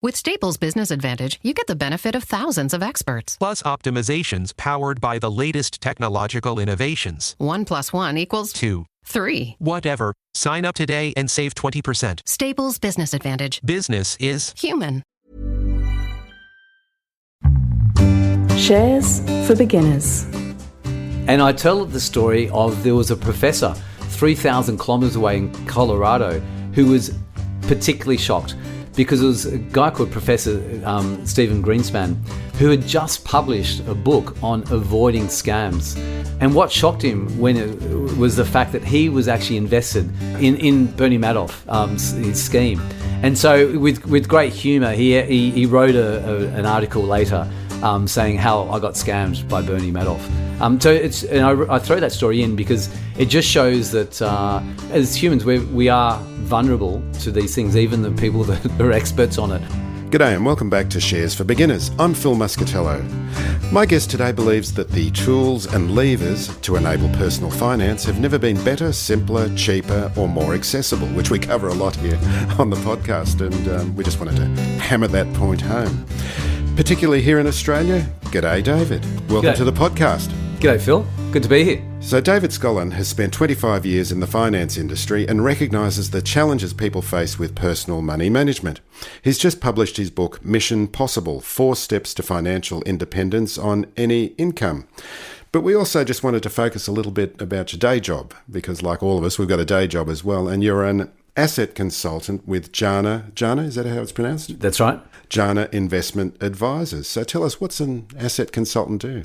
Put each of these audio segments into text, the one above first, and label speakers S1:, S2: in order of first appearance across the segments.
S1: With Staples Business Advantage, you get the benefit of thousands of experts.
S2: Plus optimizations powered by the latest technological innovations.
S1: 1 + 1 =
S2: 2.
S1: 3.
S2: Whatever. Sign up today and save 20%.
S1: Staples Business Advantage.
S2: Business is
S1: human.
S3: Shares for Beginners.
S4: And I tell the story of there was a professor 3,000 kilometers away in Colorado who was particularly shocked because it was a guy called Professor Stephen Greenspan who had just published a book on avoiding scams. And what shocked him when it was the fact that he was actually invested in Bernie Madoff's his scheme. And so with great humour, he wrote an article later saying how I got scammed by Bernie Madoff. I throw that story in because it just shows that as humans we are vulnerable to these things, even the people that are experts on it.
S5: G'day and welcome back to Shares for Beginners. I'm Phil Muscatello. My guest today believes that the tools and levers to enable personal finance have never been better, simpler, cheaper or more accessible, which we cover a lot here on the podcast, and we just wanted to hammer that point home. Particularly here in Australia. G'day, David. Welcome
S4: G'day.
S5: To the podcast.
S4: G'day, Phil. Good to be here.
S5: So David Scollon has spent 25 years in the finance industry and recognises the challenges people face with personal money management. He's just published his book, Mission Possible, 4 Steps to Financial Independence on Any Income. But we also just wanted to focus a little bit about your day job, because like all of us, we've got a day job as well, and you're an asset consultant with Jana, is that how it's pronounced?
S4: That's right.
S5: Jana Investment Advisors. So tell us, what's an asset consultant do?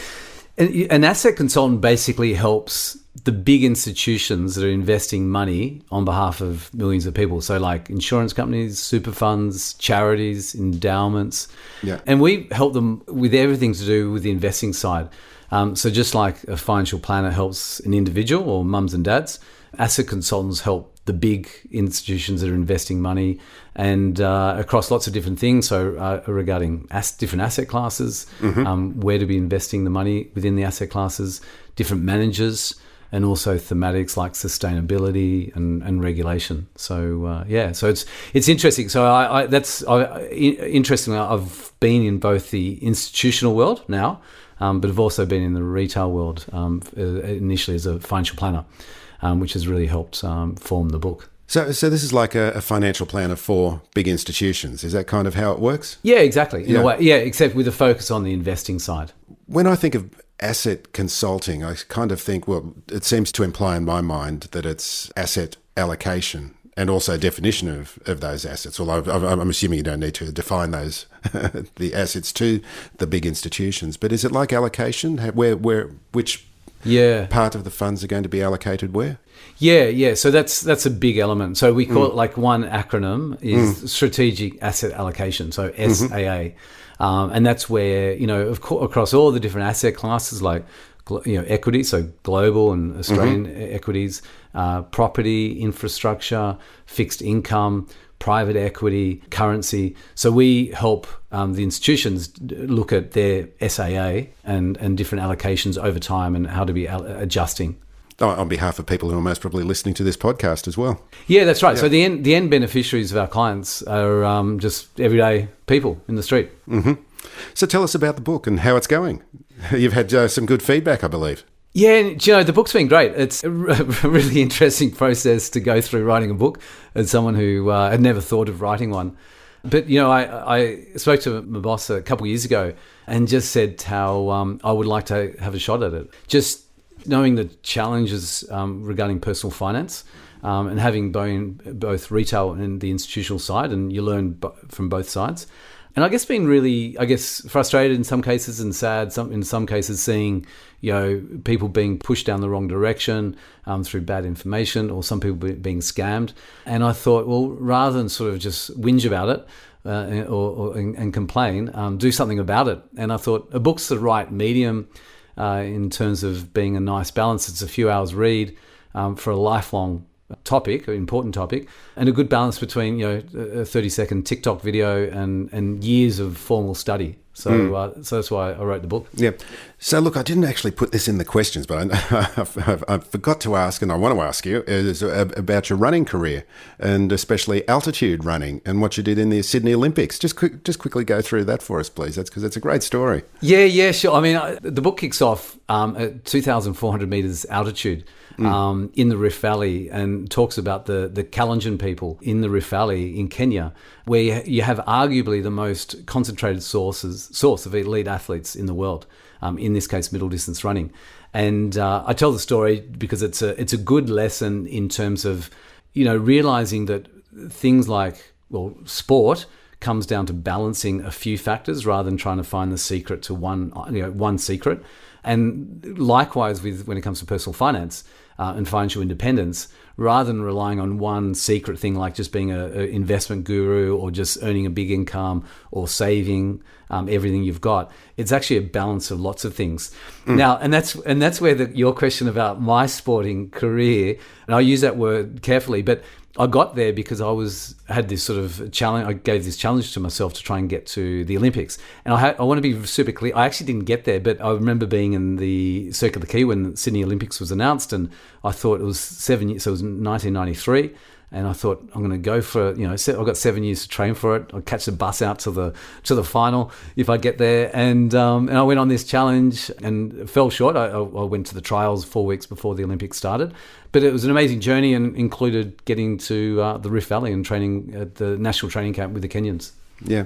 S4: An asset consultant basically helps the big institutions that are investing money on behalf of millions of people. So like insurance companies, super funds, charities, endowments. Yeah. And we help them with everything to do with the investing side. So just like a financial planner helps an individual or mums and dads, asset consultants help the big institutions that are investing money and across lots of different things. So regarding different asset classes, where to be investing the money within the asset classes, different managers, and also thematics like sustainability and regulation. So so it's interesting. So interestingly, I've been in both the institutional world now, but I've also been in the retail world initially as a financial planner. Which has really helped form the book.
S5: So this is like a financial planner for big institutions. Is that kind of how it works?
S4: Yeah, exactly. In a way, yeah, except with a focus on the investing side.
S5: When I think of asset consulting, I kind of think, well, it seems to imply in my mind that it's asset allocation and also definition of those assets. Although I'm assuming you don't need to define those the assets to the big institutions. But is it like allocation? Which part of the funds are going to be allocated where?
S4: Yeah. So that's a big element. So we call it, like, one acronym is Strategic Asset Allocation, so SAA. And that's where, across all the different asset classes, like, equity, so global and Australian equities, property, infrastructure, fixed income, private equity, currency. So we help the institutions look at their SAA and different allocations over time and how to be adjusting.
S5: On behalf of people who are most probably listening to this podcast as well.
S4: Yeah, that's right. Yeah. So the end beneficiaries of our clients are just everyday people in the street.
S5: Mm-hmm. So tell us about the book and how it's going. You've had some good feedback, I believe.
S4: Yeah, the book's been great. It's a really interesting process to go through writing a book as someone who had never thought of writing one. But, I spoke to my boss a couple of years ago and just said how I would like to have a shot at it. Just knowing the challenges regarding personal finance and having both retail and the institutional side, and you learn from both sides. And I guess being really, frustrated in some cases and sad in some cases, seeing, people being pushed down the wrong direction through bad information, or some people being scammed. And I thought, well, rather than sort of just whinge about it and complain, do something about it. And I thought a book's the right medium in terms of being a nice balance. It's a few hours read for a lifelong topic, an important topic, and a good balance between, a 30-second TikTok video and years of formal study. So that's why I wrote the book.
S5: Yeah. So look, I didn't actually put this in the questions, but I forgot to ask, and I want to ask you, is about your running career, and especially altitude running, and what you did in the Sydney Olympics. Just quickly go through that for us, please. That's because it's a great story.
S4: Yeah, sure. I mean, the book kicks off at 2,400 meters altitude in the Rift Valley, and talks about the Kalenjin people in the Rift Valley in Kenya, where you have arguably the most concentrated source of elite athletes in the world. In this case, middle distance running. And I tell the story because it's a good lesson in terms of, realizing that things like, sport comes down to balancing a few factors rather than trying to find the secret to one secret. And likewise when it comes to personal finance and financial independence, rather than relying on one secret thing like just being an investment guru or just earning a big income or saving everything you've got, it's actually a balance of lots of things. Now, and that's where your question about my sporting career, and I use that word carefully, but I got there because I had this sort of challenge. I gave this challenge to myself to try and get to the Olympics. And I want to be super clear. I actually didn't get there, but I remember being in the Circuit of the Quay when the Sydney Olympics was announced, and I thought it was 7 years. So it was 1993. And I thought, I'm going to go for, I've got 7 years to train for it. I'll catch the bus out to the final if I get there. And I went on this challenge and fell short. I went to the trials 4 weeks before the Olympics started. But it was an amazing journey and included getting to the Rift Valley and training at the national training camp with the Kenyans.
S5: Yeah.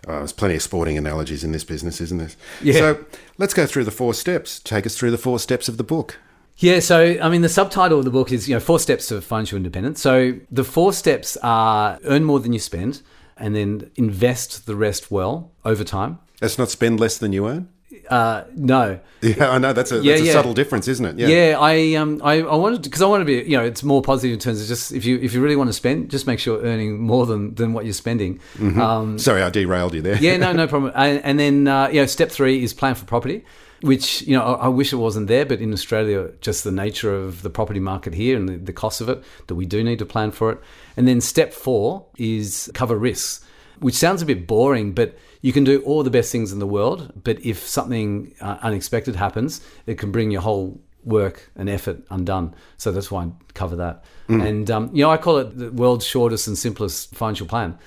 S5: There's plenty of sporting analogies in this business, isn't there?
S4: Yeah.
S5: So let's go through the 4 steps. Take us through the 4 steps of the book.
S4: Yeah, so, I mean, the subtitle of the book is, 4 steps to financial independence. So the 4 steps are earn more than you spend and then invest the rest well over time.
S5: That's not spend less than you earn?
S4: No.
S5: Yeah, I know. That's a subtle difference, isn't it?
S4: Yeah, I wanted to, because I want to be, it's more positive in terms of just if you really want to spend, just make sure you're earning more than what you're spending.
S5: Mm-hmm. Sorry, I derailed you there.
S4: Yeah, no problem. And then, step 3 is plan for property, which, I wish it wasn't there, but in Australia, just the nature of the property market here and the cost of it, that we do need to plan for it. And then step 4 is cover risks, which sounds a bit boring, but you can do all the best things in the world, but if something unexpected happens, it can bring your whole work and effort undone. So that's why I cover that. And, I call it the world's shortest and simplest financial plan,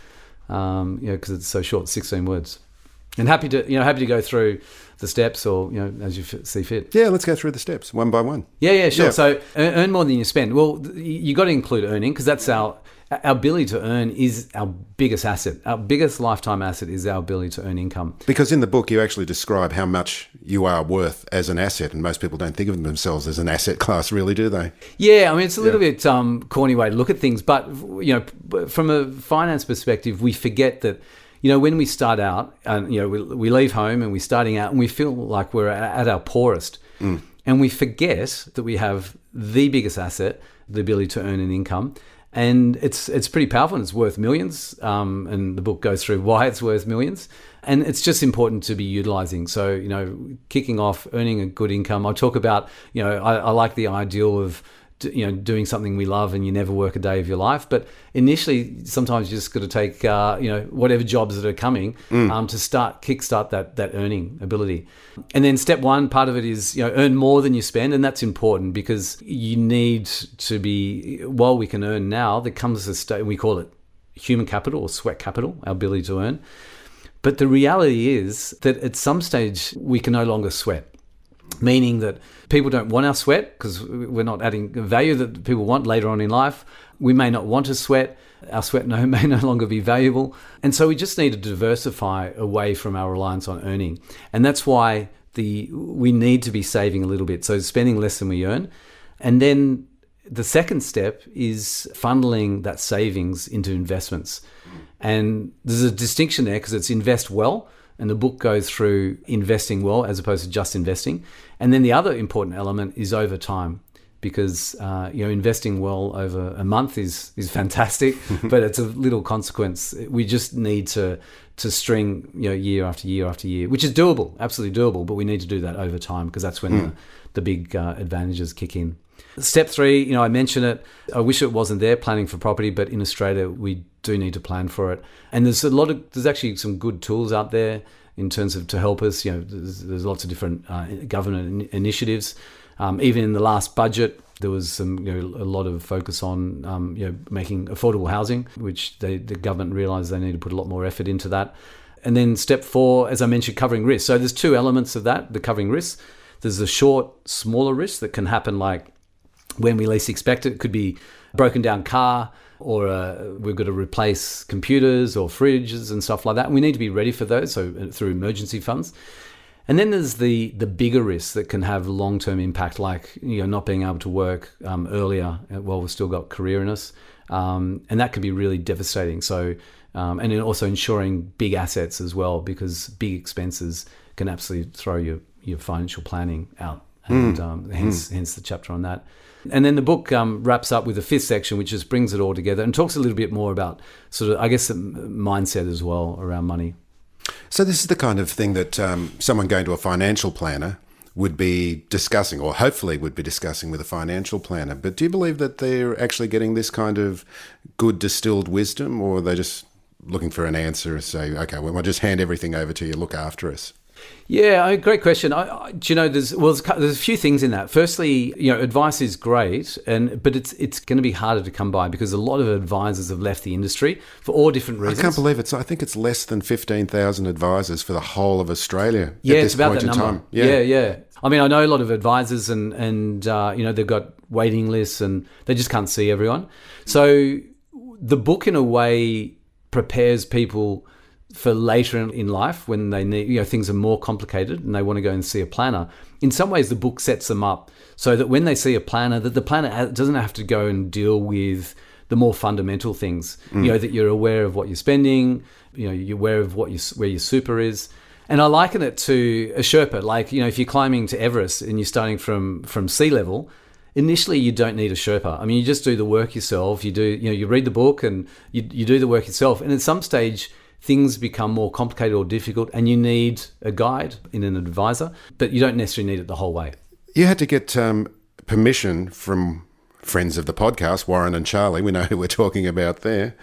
S4: because it's so short, 16 words. And happy to go through the steps or, as you see fit.
S5: Yeah, let's go through the steps one by one.
S4: Yeah, sure.
S5: Yeah.
S4: So earn more than you spend. Well, you got to include earning because that's our ability to earn is our biggest asset. Our biggest lifetime asset is our ability to earn income.
S5: Because in the book, you actually describe how much you are worth as an asset, and most people don't think of themselves as an asset class, really, do they?
S4: Yeah, I mean, it's a little bit corny way to look at things, but, from a finance perspective, we forget that, when we start out, and we leave home and we're starting out and we feel like we're at our poorest, and we forget that we have the biggest asset, the ability to earn an income. And it's pretty powerful and it's worth millions. And the book goes through why it's worth millions. And it's just important to be utilizing. So, kicking off, earning a good income. I talk about, I like the ideal of, doing something we love and you never work a day of your life. But initially, sometimes you just got to take, whatever jobs that are coming to kickstart that earning ability. And then step 1, part of it is, earn more than you spend. And that's important because you need to be, while we can earn now, there comes a state, we call it human capital or sweat capital, our ability to earn. But the reality is that at some stage, we can no longer sweat. Meaning that people don't want our sweat because we're not adding value that people want later on in life. We may not want to sweat. Our sweat may no longer be valuable. And so we just need to diversify away from our reliance on earning. And that's why we need to be saving a little bit. So spending less than we earn. And then the second step is funneling that savings into investments. And there's a distinction there because it's invest well. And the book goes through investing well as opposed to just investing. And then the other important element is over time because, investing well over a month is fantastic, but it's a little consequence. We just need to string, year after year after year, which is doable, absolutely doable, but we need to do that over time because that's when the big advantages kick in. Step 3, I mentioned it. I wish it wasn't there, planning for property, but in Australia, we do need to plan for it. And there's actually some good tools out there. in terms of to help us. There's lots of different government initiatives. Even in the last budget, there was a lot of focus on making affordable housing, which the government realised they need to put a lot more effort into that. And then step 4, as I mentioned, covering risk. So there's 2 elements of that, the covering risk. There's the short, smaller risk that can happen like when we least expect it. It could be a broken down car, or we've got to replace computers or fridges and stuff like that. And we need to be ready for those, so through emergency funds. And then there's the bigger risks that can have long-term impact, like not being able to work earlier while we've still got career in us. And that can be really devastating. So, and then also ensuring big assets as well, because big expenses can absolutely throw your financial planning out. And hence the chapter on that. And then the book wraps up with the 5th section, which just brings it all together and talks a little bit more about sort of, I guess, the mindset as well around money.
S5: So this is the kind of thing that someone going to a financial planner would be discussing, or hopefully would be discussing with a financial planner. But do you believe that they're actually getting this kind of good distilled wisdom, or are they just looking for an answer and say, okay, well, we'll just hand everything over to you, look after us?
S4: Yeah, great question. There's a few things in that. Firstly, advice is great, but it's going to be harder to come by because a lot of advisors have left the industry for all different reasons.
S5: I can't believe I think it's less than 15,000 advisors for the whole of Australia at
S4: this
S5: point in time.
S4: Yeah. I mean, I know a lot of advisors, and they've got waiting lists, and they just can't see everyone. So the book, in a way, prepares people for later in life when they need, things are more complicated and they want to go and see a planner. In some ways, the book sets them up so that when they see a planner, that the planner doesn't have to go and deal with the more fundamental things. That you're aware of what you're spending, you're aware of where your super is. And I liken it to a Sherpa. Like, if you're climbing to Everest and you're starting from sea level, initially you don't need a Sherpa. I mean, you just do the work yourself. You do, you read the book and you do the work yourself. And at some stage, things become more complicated or difficult, and you need a guide in an advisor, but you don't necessarily need it the whole way.
S5: You had to get permission from friends of the podcast, Warren and Charlie. We know who we're talking about there.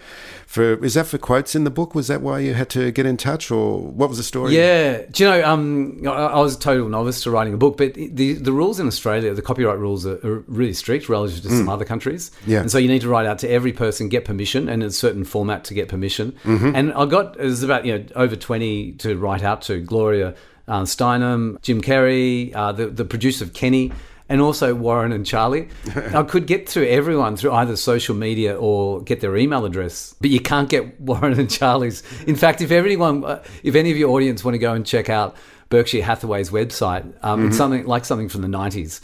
S5: Is that for quotes in the book? Was that why you had to get in touch, or what was the story?
S4: Yeah. Do you know, I was a total novice to writing a book, but the rules in Australia, the copyright rules are really strict relative to some other countries. Yeah. And so you need to write out to every person, get permission, and in a certain format to get permission. Mm-hmm. And it was about over 20 to write out to: Gloria Steinem, Jim Carrey, the producer of Kenny, and also Warren and Charlie. I could get to everyone through either social media or get their email address, but you can't get Warren and Charlie's. In fact, if any of your audience want to go and check out Berkshire Hathaway's website, it's something from the 90s.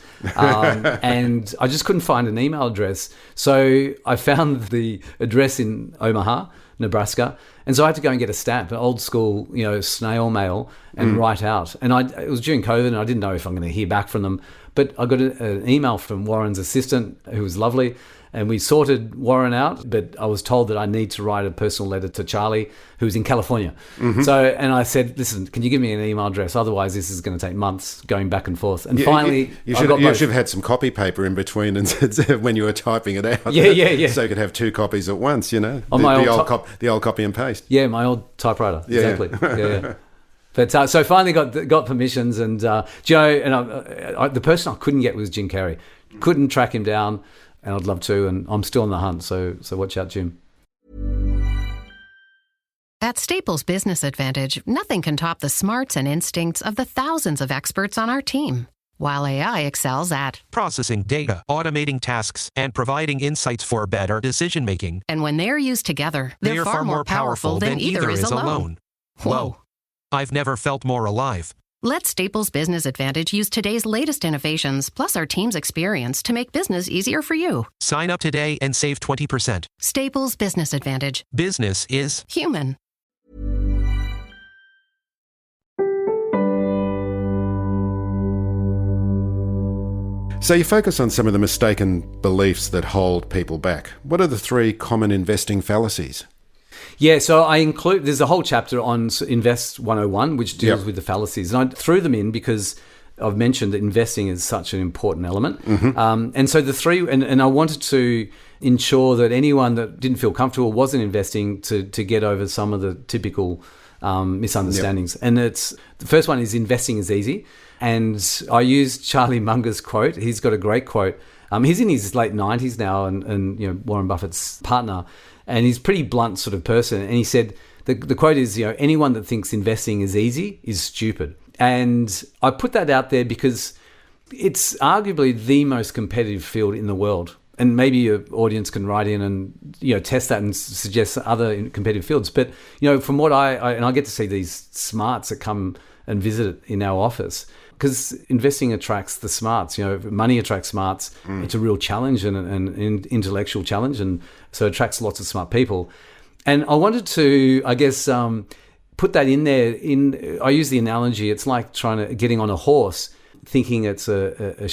S4: And I just couldn't find an email address. So I found the address in Omaha, Nebraska. And so I had to go and get a stamp, an old school, snail mail, and write out. And it was during COVID, and I didn't know if I'm going to hear back from them. But I got an email from Warren's assistant, who was lovely, and we sorted Warren out. But I was told that I need to write a personal letter to Charlie, who's in California. Mm-hmm. And I said, listen, can you give me an email address? Otherwise, this is going to take months going back and forth. And finally,
S5: you should have had some copy paper in between and when you were typing it out.
S4: Yeah.
S5: So you could have 2 copies at once, the old copy and paste.
S4: Yeah, my old typewriter. Yeah. Exactly. Yeah. But so finally got permissions, and Joe, and the person I couldn't get was Jim Carrey. Couldn't track him down, and I'd love to, and I'm still on the hunt. So watch out, Jim.
S1: At Staples Business Advantage, nothing can top the smarts and instincts of the thousands of experts on our team. While AI excels at
S2: processing data, automating tasks, and providing insights for better decision-making.
S1: And when they're used together, they're far more powerful than either is alone. Whoa.
S2: I've never felt more alive.
S1: Let Staples Business Advantage use today's latest innovations, plus our team's experience, to make business easier for you.
S2: Sign up today and save 20%.
S1: Staples Business Advantage.
S2: Business is
S1: human.
S5: So you focus on some of the mistaken beliefs that hold people back. What are the 3 common investing fallacies?
S4: Yeah, so there's a whole chapter on Invest 101, which deals with the fallacies. And I threw them in because I've mentioned that investing is such an important element. Mm-hmm. And so the 3, and I wanted to ensure that anyone that didn't feel comfortable wasn't investing to get over some of the typical misunderstandings. And the first one is investing is easy. And I used Charlie Munger's quote. He's got a great quote. He's in his late 90s now and Warren Buffett's partner. And he's a pretty blunt sort of person. And he said, the quote is, anyone that thinks investing is easy is stupid. And I put that out there because it's arguably the most competitive field in the world. And maybe your audience can write in and test that and suggest other competitive fields. But from what I get to see these smarts that come and visit in our office, because investing attracts the smarts. Money attracts smarts. It's a real challenge and an intellectual challenge, and so it attracts lots of smart people. And I wanted to, I guess, put that in there. I use the analogy. It's like getting on a horse, thinking it's a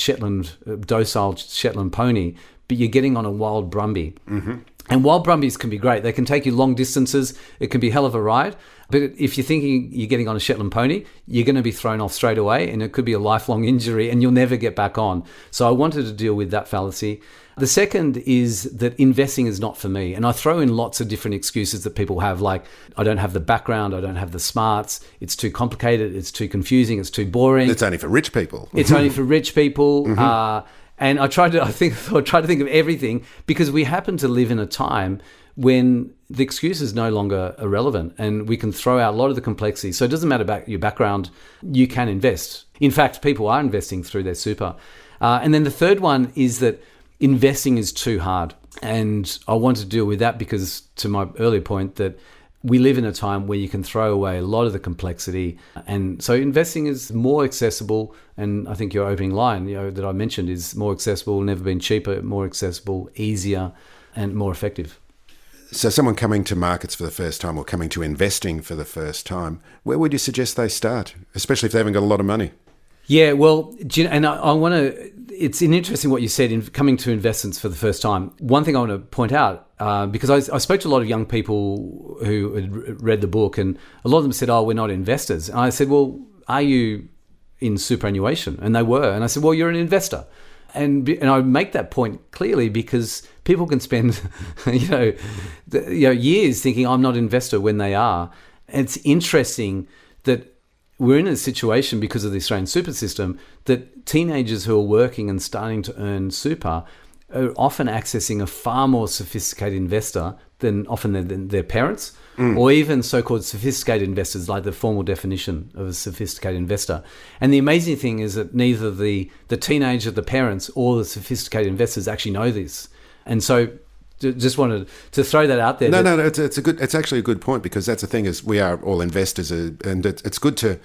S4: docile Shetland pony, but you're getting on a wild Brumby. Mm-hmm. And wild Brumbies can be great. They can take you long distances. It can be a hell of a ride. But if you're thinking you're getting on a Shetland pony, you're going to be thrown off straight away, and it could be a lifelong injury, and you'll never get back on. So I wanted to deal with that fallacy. The second is that investing is not for me. And I throw in lots of different excuses that people have, like, I don't have the background, I don't have the smarts, it's too complicated, it's too confusing, it's too boring.
S5: It's only for rich people.
S4: It's only for rich people. Mm-hmm. And I tried to think of everything, because we happen to live in a time when the excuse is no longer irrelevant, and we can throw out a lot of the complexity. So it doesn't matter about your background, you can invest. In fact, people are investing through their super. And then the third one is that investing is too hard. And I want to deal with that because, to my earlier point, that we live in a time where you can throw away a lot of the complexity. And so investing is more accessible. And I think your opening line, that I mentioned, is more accessible, never been cheaper, more accessible, easier, and more effective.
S5: So someone coming to markets for the first time, or coming to investing for the first time, where would you suggest they start, especially if they haven't got a lot of money?
S4: Yeah, well, and I want to, it's interesting what you said in coming to investments for the first time. One thing I want to point out, because I spoke to a lot of young people who had read the book, and a lot of them said, we're not investors. And I said, well, are you in superannuation? And they were. And I said, well, you're an investor. And I make that point clearly because people can spend, years thinking I'm not an investor when they are. And it's interesting that we're in a situation, because of the Australian super system, that teenagers who are working and starting to earn super are often accessing a far more sophisticated investor than their parents, or even so-called sophisticated investors, like the formal definition of a sophisticated investor. And the amazing thing is that neither the teenager, the parents, or the sophisticated investors actually know this. And so just wanted to throw that out there.
S5: No, it's actually a good point, because that's the thing, is we are all investors, and it's good to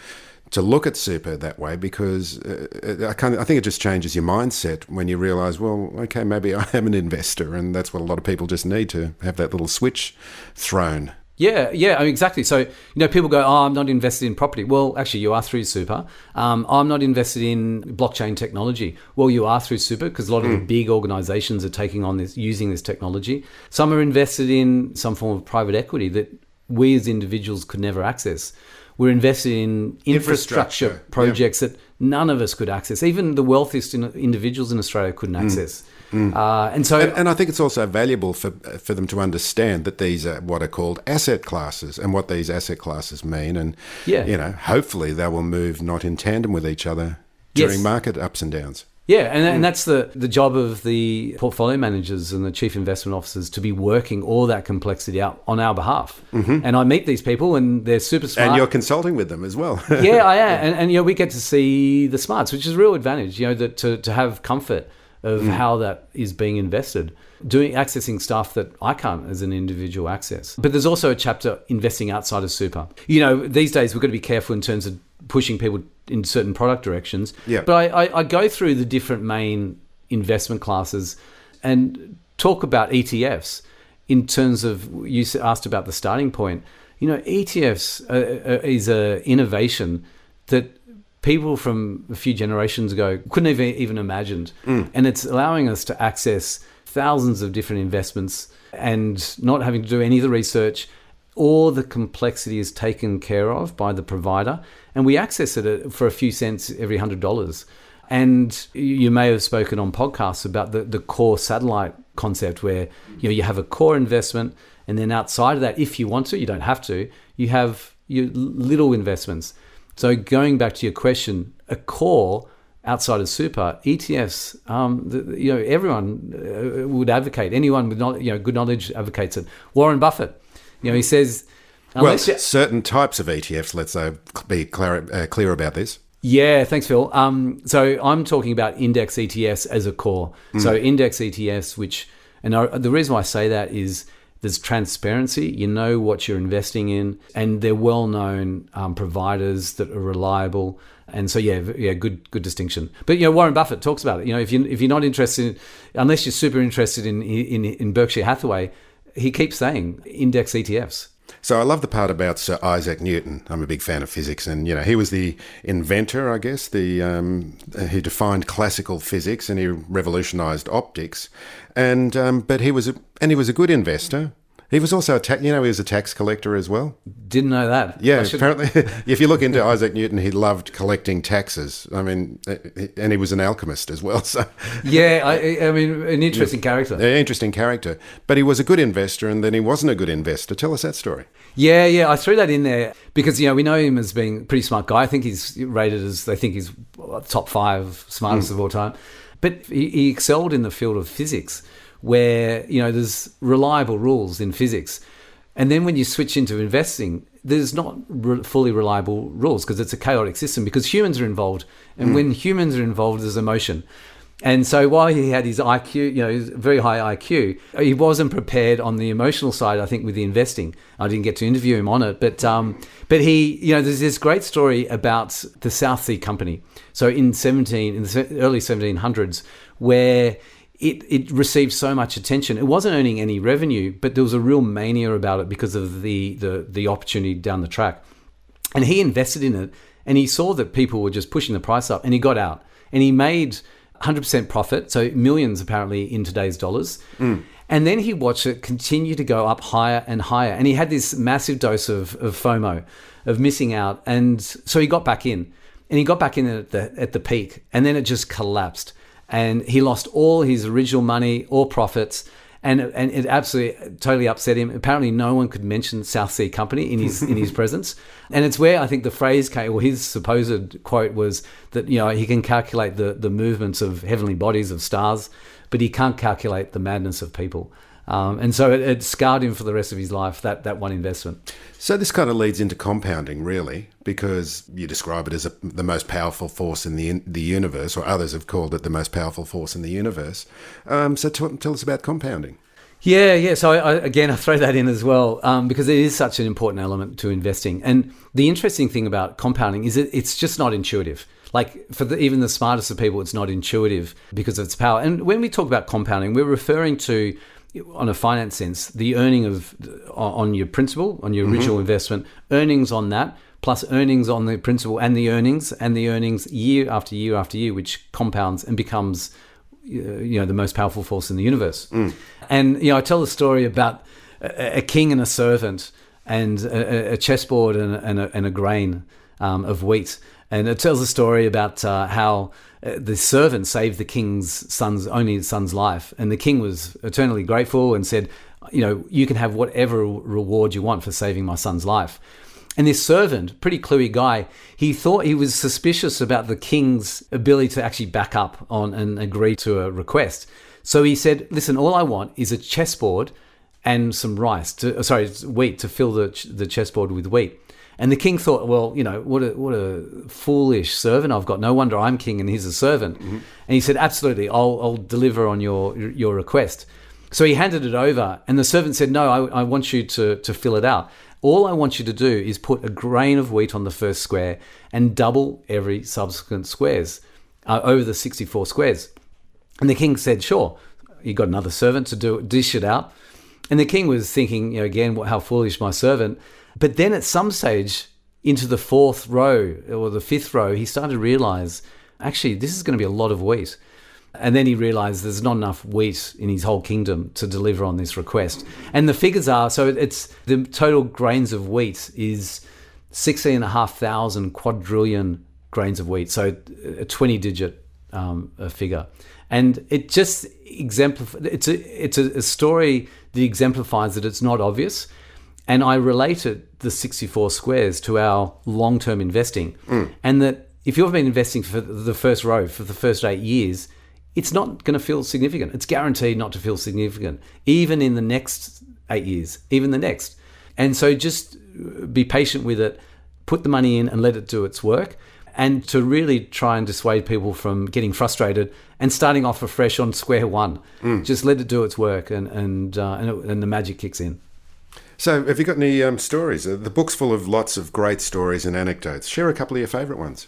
S5: look at super that way, because I think it just changes your mindset when you realise, well, okay, maybe I am an investor, and that's what a lot of people just need, to have that little switch thrown.
S4: Yeah, exactly. So, people go, I'm not invested in property. Well, actually, you are through super. I'm not invested in blockchain technology. Well, you are through super, because a lot of the big organizations are taking on this, using this technology. Some are invested in some form of private equity that we as individuals could never access. We're invested in infrastructure projects that none of us could access. Even the wealthiest individuals in Australia couldn't access. And I
S5: think it's also valuable for them to understand that these are what are called asset classes, and what these asset classes mean. And hopefully they will move not in tandem with each other during market ups and downs.
S4: Yeah, and that's the job of the portfolio managers and the chief investment officers, to be working all that complexity out on our behalf. Mm-hmm. And I meet these people, and they're super smart.
S5: And you're consulting with them as well.
S4: Yeah, I am. And we get to see the smarts, which is a real advantage, that to have comfort of how that is being invested, accessing stuff that I can't as an individual access. But there's also a chapter investing outside of super. These days we've got to be careful in terms of pushing people in certain product directions. Yeah. But I go through the different main investment classes and talk about ETFs in terms of, you asked about the starting point. ETFs is an innovation that people from a few generations ago couldn't have even imagined. And it's allowing us to access thousands of different investments and not having to do any of the research. All the complexity is taken care of by the provider, and we access it for a few cents every $100. And you may have spoken on podcasts about the core satellite concept, where you have a core investment, and then outside of that, if you want to, you don't have to, you have your little investments. So going back to your question, a core outside of super, ETFs, everyone would advocate. Anyone with good knowledge advocates it. Warren Buffett, he says...
S5: certain types of ETFs, let's be clear about this.
S4: Yeah, thanks, Phil. So I'm talking about index ETFs as a core. So index ETFs, the reason why I say that is there's transparency. You know what you're investing in, and they're well-known providers that are reliable. And so, good distinction. But Warren Buffett talks about it. If you're not interested, unless you're super interested in Berkshire Hathaway, he keeps saying index ETFs.
S5: So I love the part about Sir Isaac Newton. I'm a big fan of physics, and he was the inventor, I guess. He defined classical physics and he revolutionised optics, but he was a good investor. He was also he was a tax collector as well.
S4: Didn't know that.
S5: Yeah, apparently, if you look into Isaac Newton, he loved collecting taxes. I mean, and he was an alchemist as well. So
S4: yeah, an interesting character.
S5: Interesting character. But he was a good investor, and then he wasn't a good investor. Tell us that story.
S4: Yeah, I threw that in there because we know him as being a pretty smart guy. I think he's rated as he's top 5 smartest of all time. But he excelled in the field of physics, where there's reliable rules in physics, and then when you switch into investing, there's not fully reliable rules because it's a chaotic system because humans are involved, and when humans are involved, there's emotion. And so while he had his IQ, his very high IQ, he wasn't prepared on the emotional side, I think, with the investing. I didn't get to interview him on it, but he, there's this great story about the South Sea Company. So in the early 1700s, where it received so much attention. It wasn't earning any revenue, but there was a real mania about it because of the opportunity down the track. And he invested in it, and he saw that people were just pushing the price up, and he got out. And he made 100% profit, so millions apparently in today's dollars. And then he watched it continue to go up higher and higher. And he had this massive dose of FOMO, of missing out. And so he got back in. And he got back in at the peak. And then it just collapsed. And he lost all his original money, all profits, and it absolutely totally upset him. Apparently, no one could mention South Sea Company in his presence, and it's where I think the phrase came, or his supposed quote was that he can calculate the movements of heavenly bodies of stars, but he can't calculate the madness of people. And so it scarred him for the rest of his life, that one investment.
S5: So this kind of leads into compounding, really, because you describe it as the most powerful force in the universe, or others have called it the most powerful force in the universe. So tell us about compounding.
S4: Yeah. So I throw that in as well because it is such an important element to investing. And the interesting thing about compounding is it's just not intuitive. Like even the smartest of people, it's not intuitive because of its power. And when we talk about compounding, we're referring to, on a finance sense, the earning on your principal, on your original investment, earnings on that, plus earnings on the principal and the earnings year after year after year, which compounds and becomes the most powerful force in the universe. And I tell the story about a king and a servant, and a chessboard and a grain of wheat. And it tells a story about how the servant saved the king's only son's life. And the king was eternally grateful and said, you can have whatever reward you want for saving my son's life. And this servant, pretty cluey guy, he was suspicious about the king's ability to actually back up on and agree to a request. So he said, listen, all I want is a chessboard and some wheat to fill the chessboard with wheat. And the king thought, well, what a foolish servant I've got. No wonder I'm king and he's a servant. And he said, absolutely, I'll deliver on your request. So he handed it over, and the servant said, no, I want you to fill it out. All I want you to do is put a grain of wheat on the first square and double every subsequent squares over the 64 squares. And the king said, sure. He got another servant to dish it out. And the king was thinking, again, how foolish my servant. But then at some stage, into the 4th row or the 5th row, he started to realize, actually, this is going to be a lot of wheat. And then he realized there's not enough wheat in his whole kingdom to deliver on this request. And the figures are, so it's the total grains of wheat is 16,500 quadrillion grains of wheat. So a 20-digit figure. And it just exemplifies, it's a story that exemplifies that it's not obvious. And I related the 64 squares to our long-term investing. And that if you've been investing for the first row for the first 8 years, it's not going to feel significant. It's guaranteed not to feel significant, even in the next 8 years, even the next. And so just be patient with it, put the money in and let it do its work. And to really try and dissuade people from getting frustrated and starting off afresh on square one. Just let it do its work and the magic kicks in.
S5: So have you got any stories? The book's full of lots of great stories and anecdotes. Share a couple of your favourite ones.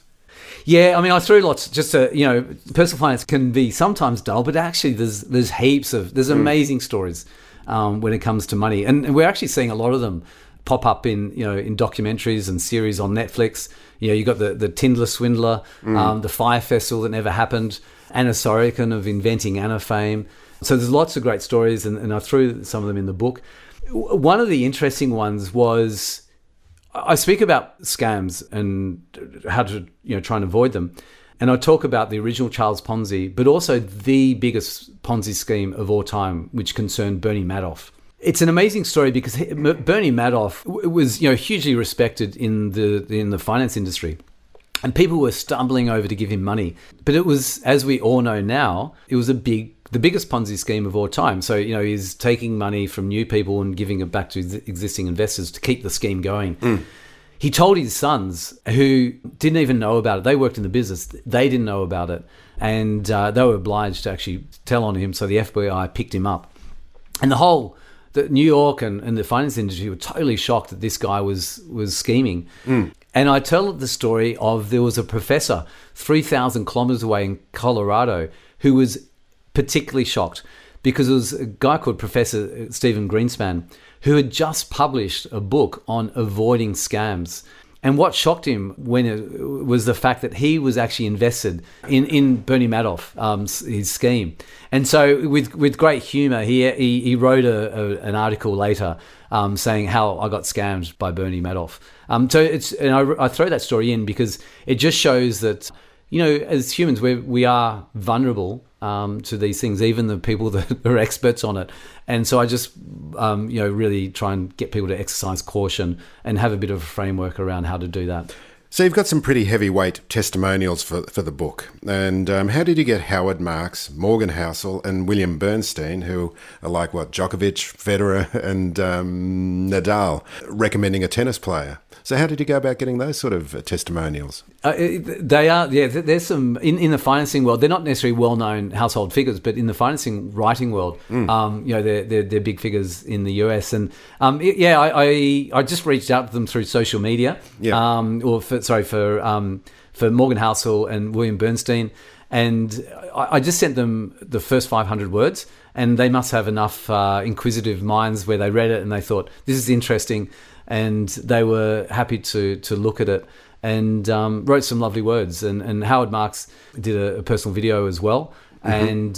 S4: Yeah, I mean, I threw lots. Just personal finance can be sometimes dull, but actually, there's heaps of amazing stories when it comes to money, and we're actually seeing a lot of them pop up in documentaries and series on Netflix. You got the Tindler Swindler, the Fire Festival that never happened, Anna Sorokin of inventing Anna fame. So there's lots of great stories, and I threw some of them in the book. One of the interesting ones was, I speak about scams and how to try and avoid them. And I talk about the original Charles Ponzi, but also the biggest Ponzi scheme of all time, which concerned Bernie Madoff. It's an amazing story because Bernie Madoff was hugely respected in the finance industry. And people were stumbling over to give him money. But it was, as we all know now, it was the biggest Ponzi scheme of all time. So, he's taking money from new people and giving it back to existing investors to keep the scheme going. He told his sons, who didn't even know about it. They worked in the business. They didn't know about it. And they were obliged to actually tell on him. So the FBI picked him up. And the New York and the finance industry were totally shocked that this guy was scheming. And I tell the story of, there was a professor 3,000 kilometers away in Colorado who was particularly shocked because it was a guy called Professor Stephen Greenspan who had just published a book on avoiding scams. And what shocked him was the fact that he was actually invested in Bernie Madoff, his scheme. And so with great humor, he wrote an article later saying how I got scammed by Bernie Madoff. I throw that story in because it just shows that, as humans, we are vulnerable to these things, even the people that are experts on it. And so I just, really try and get people to exercise caution and have a bit of a framework around how to do that.
S5: So you've got some pretty heavyweight testimonials for the book. And how did you get Howard Marks, Morgan Housel and William Bernstein, who are like, Djokovic, Federer and Nadal, recommending a tennis player? So how did you go about getting those sort of testimonials?
S4: They are, there's some, in the financing world, they're not necessarily well-known household figures, but in the financing writing world, they're big figures in the US. And I just reached out to them through social media, for Morgan Housel and William Bernstein. And I just sent them the first 500 words, and they must have enough inquisitive minds where they read it and they thought, this is interesting. And they were happy to look at it and wrote some lovely words. And Howard Marks did a personal video as well. And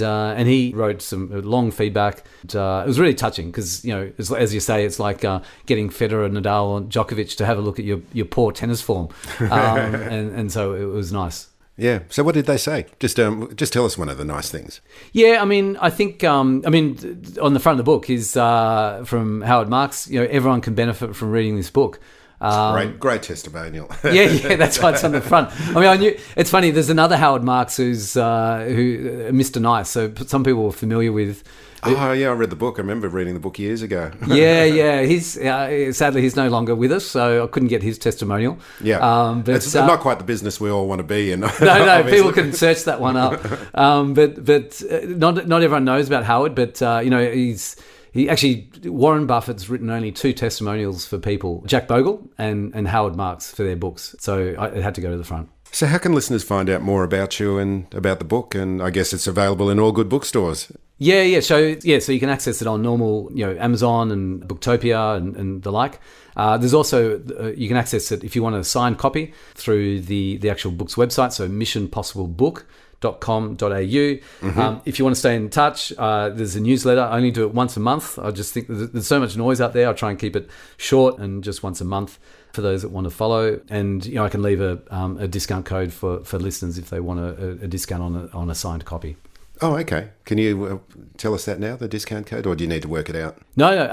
S4: he wrote some long feedback. It was really touching because, as you say, it's like getting Federer, Nadal, and Djokovic to have a look at your poor tennis form. And so it was nice.
S5: Yeah. So what did they say? Just tell us one of the nice things.
S4: Yeah, I mean, I think, on the front of the book is from Howard Marks, everyone can benefit from reading this book.
S5: Great testimonial.
S4: yeah, that's why it's on the front. I mean, I knew it's funny. There's another Howard Marks who's Mr. Nice. So some people are familiar with.
S5: Oh yeah, I read the book. I remember reading the book years ago.
S4: yeah. He's sadly he's no longer with us, so I couldn't get his testimonial.
S5: Yeah, but it's not quite the business we all want to be in.
S4: No, people can search that one up. But not everyone knows about Howard. But Warren Buffett's written only 2 testimonials for people: Jack Bogle and Howard Marks for their books. So it had to go to the front.
S5: So how can listeners find out more about you and about the book? And I guess it's available in all good bookstores.
S4: Yeah. So you can access it on normal, Amazon and Booktopia and the like. There's also, you can access it if you want a signed copy through the actual book's website, so missionpossiblebook.com.au. If you want to stay in touch, there's a newsletter. I only do it once a month. I just think there's so much noise out there. I try and keep it short and just once a month for those that want to follow. And I can leave a discount code for listeners if they want a discount on a signed copy.
S5: Oh, okay. Can you tell us that now, the discount code, or do you need to work it out?
S4: No.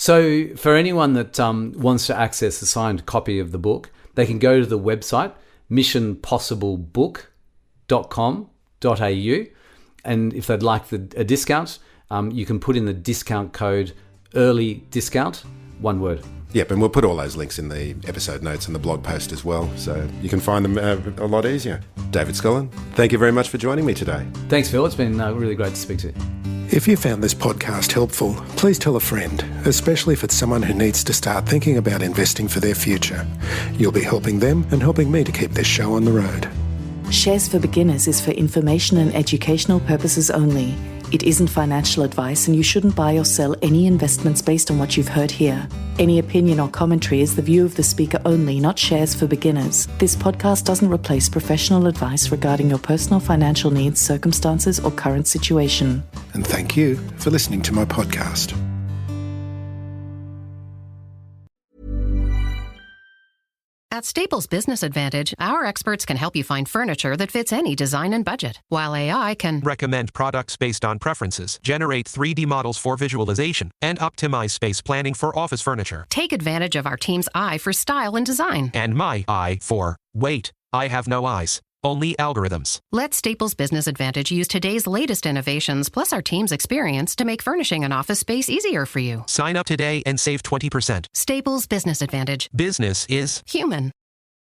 S4: So for anyone that wants to access a signed copy of the book, they can go to the website missionpossiblebook.com.au, and if they'd like a discount, you can put in the discount code early discount, one word.
S5: Yep, and we'll put all those links in the episode notes and the blog post as well, so you can find them a lot easier. David Scollon, thank you very much for joining me today.
S4: Thanks, Phil. It's been really great to speak to you.
S3: If you found this podcast helpful, please tell a friend, especially if it's someone who needs to start thinking about investing for their future. You'll be helping them and helping me to keep this show on the road.
S6: Shares for Beginners is for information and educational purposes only. It isn't financial advice, and you shouldn't buy or sell any investments based on what you've heard here. Any opinion or commentary is the view of the speaker only, not Shares for Beginners. This podcast doesn't replace professional advice regarding your personal financial needs, circumstances, or current situation.
S3: And thank you for listening to my podcast.
S1: At Staples Business Advantage, our experts can help you find furniture that fits any design and budget, while AI can
S2: Recommend products based on preferences, generate 3D models for visualization, and optimize space planning for office furniture.
S1: take advantage of our team's eye for style and design.
S2: And my eye for, wait, I have no eyes. Only algorithms.
S1: Let Staples Business Advantage use today's latest innovations plus our team's experience to make furnishing an office space easier for you.
S2: Sign up today and save 20%.
S1: Staples Business Advantage.
S2: Business is
S1: Human.